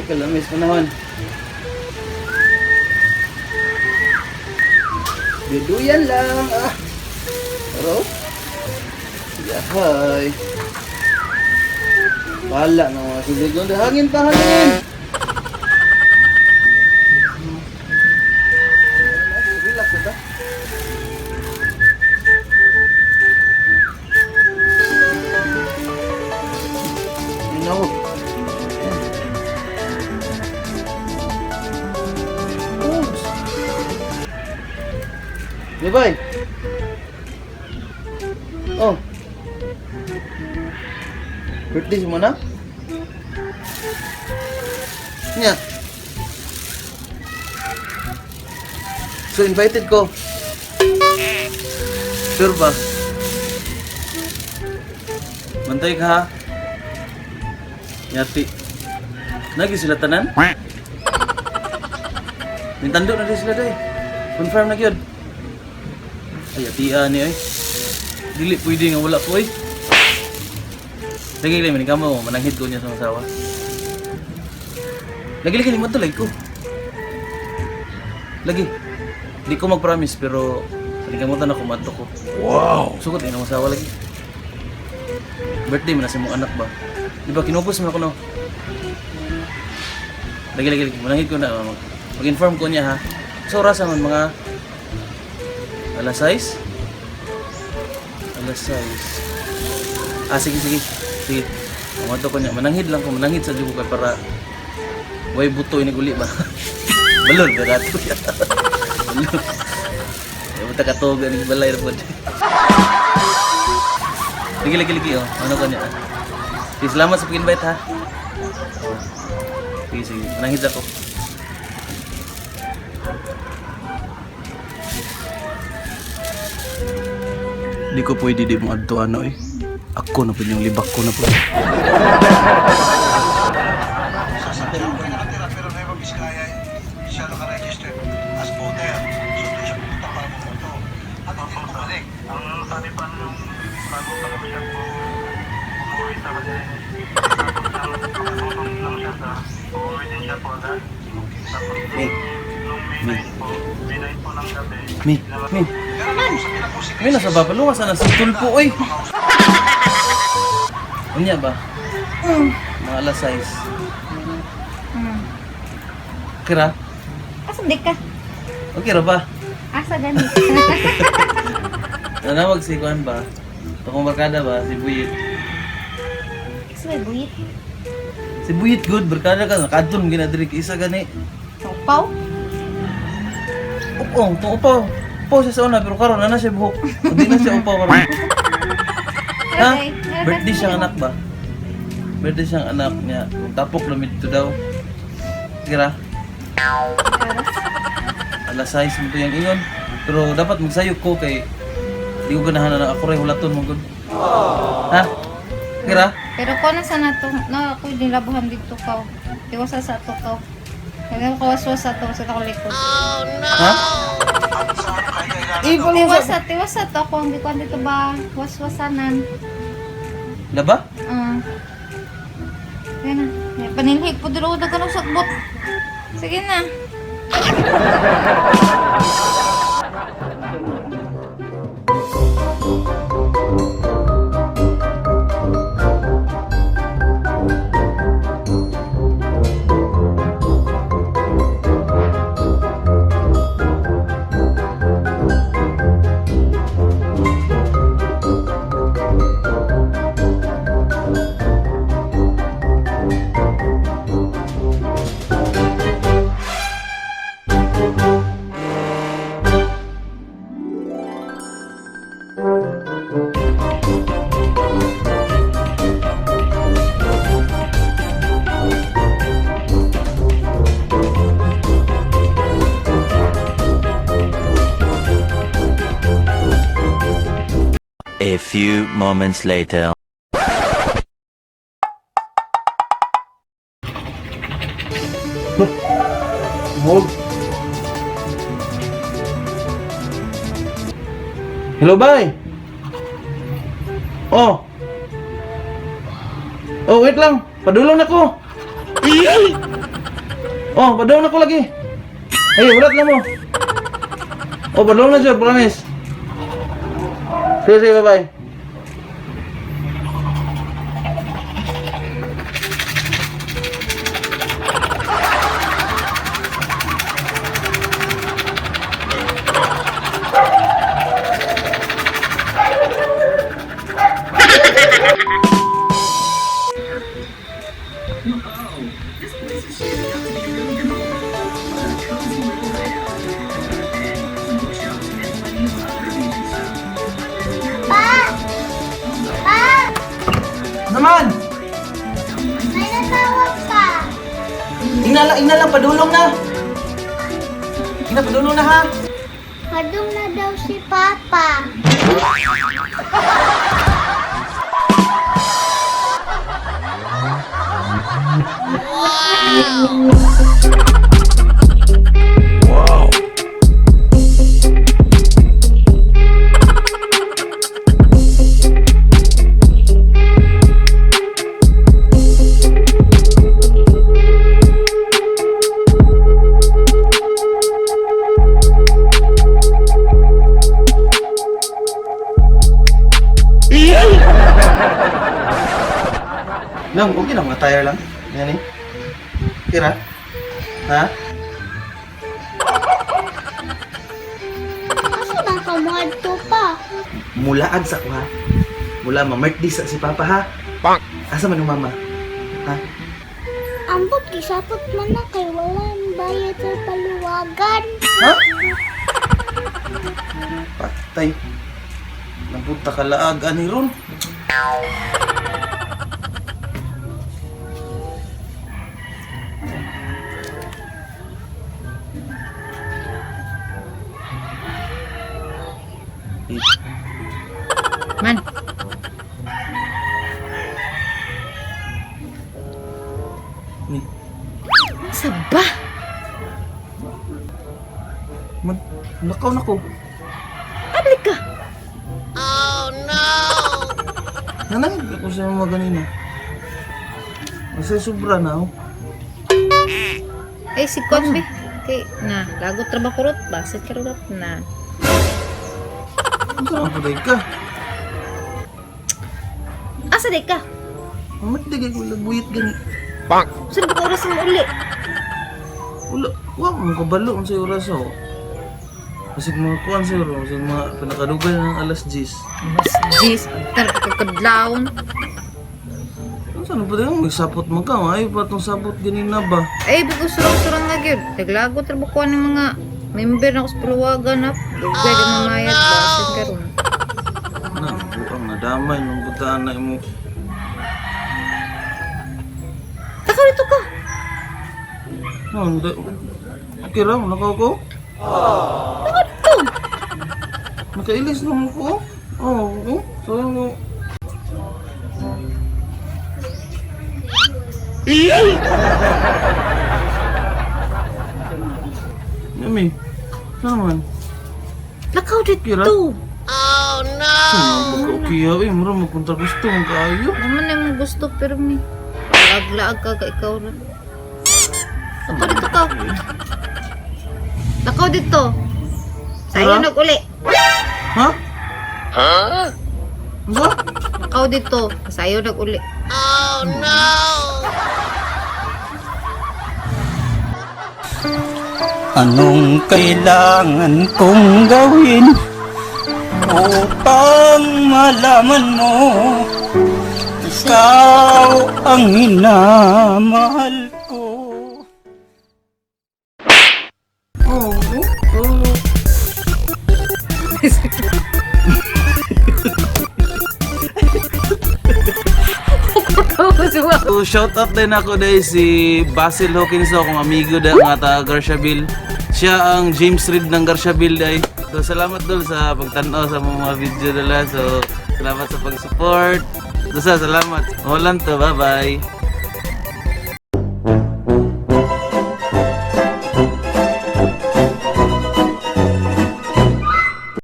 kalamis panahon. Duduyan lang. Pero, yahay. Bala na mga sulit doon. Hangin pa, hangin. Relax ito. No. Oops. Bye-bye. Oh. Birthday mo na? Nya. So invited ko. Sure ba? Mantay ka ha. Nyati. Lagi sila tanan? Nintando na din sila day. Confirm na gyud. Ay, atian ni ay. Dili pwede nga wala ko ay. Lagi lang ka mo, mananghid ko niya sa masawa. Lagi mo tulay ko. Lagi. Di ko mag-promise pero kalimutan ako mato ko. Wow! Sukot na masawa lagi. Birthday mo na sa mong anak ba? Di ba kinupos mo ako no? Lagi. Mananghid ko na. Mag-inform ko niya ha. So oras naman mga alas 6? Alas 6. Sige. Sige. Mato ko niya. Mananghid lang ko. Mananghid sa dugo kay para way buto ini guli ba? Balon ka dato. Balon. Yung takatoga ni balay na po. Lagi oh. Ano ka niya? Sige, salamat sa pag-invite ha. Sige. Mananghid ako. Di ko pwede di mo adto ano eh. Ako na po yung libak ko na po. Sasabihin ko yung natira pero Nueva Vizcaya siya naka-register as voter. So doon siya pupunta para bumoto. At hindi bumalik. Ang sabi pa nung bago pa naman siya po umuwi sa kasi tapos nang siya sa umuwi din siya po agad. Tapos nung May 9 po ng gabi. Mi. May nasa babalo ka sana sa tulpo oy. Unya ba? Mga alas 6. Kira? Asa di ka? Okay ra ba? Asa gani? Nanawag si Kuan ba? Tukong barkada ba? Si Buyit. Kasi buhit. Si Buyit good, barkada ka. Nakadun ginadiri isa gani. Sopaw? Upaw. Upaw siya sa una, pero karon na siya buhok. Hindi na siya upaw karon. Ha? Birthday siyang anak ba? Birthday siyang anak niya. Tapok lumit to daw. Kira? Alas 6 mo to yung ingon. Pero dapat magsayok ko kay di ko ganahan na ako rin hulaton mo good. Ha? Kira? Pero ko na sana to, na ako nilabuhan dito ka. Tiwasa sa to ka. Kaya ko waswas sa to sa takulikod. Ha? Tiwasa to ko hindi ko dito ba waswasanan. Laba? Yan na. Paninhig po dito dagan ng sakbot. Sige na. A few moments later. Hello, bye. Oh, wait lang. Padulong na ko. Oh, padulong na ko lagi. Ay, ulat na mo. Oh, padulong na siya, promise. Sige, sige, bye-bye. Naman! May natawag pa. Ina lang, padulong na! Ina, padulong na ha! Padung na daw si Papa. Lang, okay lang, tire lang. Yan eh. Kira? Ha? Kasi nakamuad to pa. Mulaag sa ko ha. Mula ma-mertdi sa si Papa ha. Asa man yung mama? Ha? Ambot, gisapot man na kay walang bayad sa paluwagan. Ha? Patay. Napunta ka laag, ani ron. Man, Ni, sa ba? nakaw na ko. Ablik ka. Nanangid ako sa mga ganina. Kasi sobra na oh. Eh, si Konbi. Kay, na, lagot trabaho ko rot. Basit ka rot na. Ang sarap pa ka. Asa di ka? Mamatdigay ko lagbuyit gani. Saan ba oras mo uli? Wala, wag mo kabalo ang sayo oras oh. Kasi mga kuwan sayo ro, kasi mga pinakadugay ng alas 10. Mas jeez, pagkakadlaon. Ang saan pa rin, may sapot mo ka, ayaw pa itong sapot ganina ba? Eh, bago surang-surang nga gyud. Naglagot trabaho ko ng mga member na ko sa paluwagan na. Dugay ka mamayat. Basit ka ron. Na, buang nadamay nung butaan na imo. Takaw dito ka. Hindi. Okay raw, nakaw ko? Takaw dito. Nakailis naman ko. Oh, okay. So, Yumi, saan naman? Takaw Kira? dito. Saan naman pagka-ukiyaw eh? Mura magpunta gusto mong kaayo. Naman na mo gusto pero ni. Laag-laag ka ikaw ron. Takaw dito ka. Takaw dito. Sa'yo Ha? nag-uli. Ha? Ano? Takaw dito. Sa'yo nag-uli. Anong kailangan kong gawin upang malaman mo ikaw ang minamahal ko? Oh, oh. So, shout out din ako dahil si Basil Hawkins akong amigo da nga ta Garciabil. Siya ang James Reid ng Garciabil dahil. So salamat dul sa pagtanaw sa mga video nila. So salamat sa pag-support. So salamat. Walang to, bye-bye.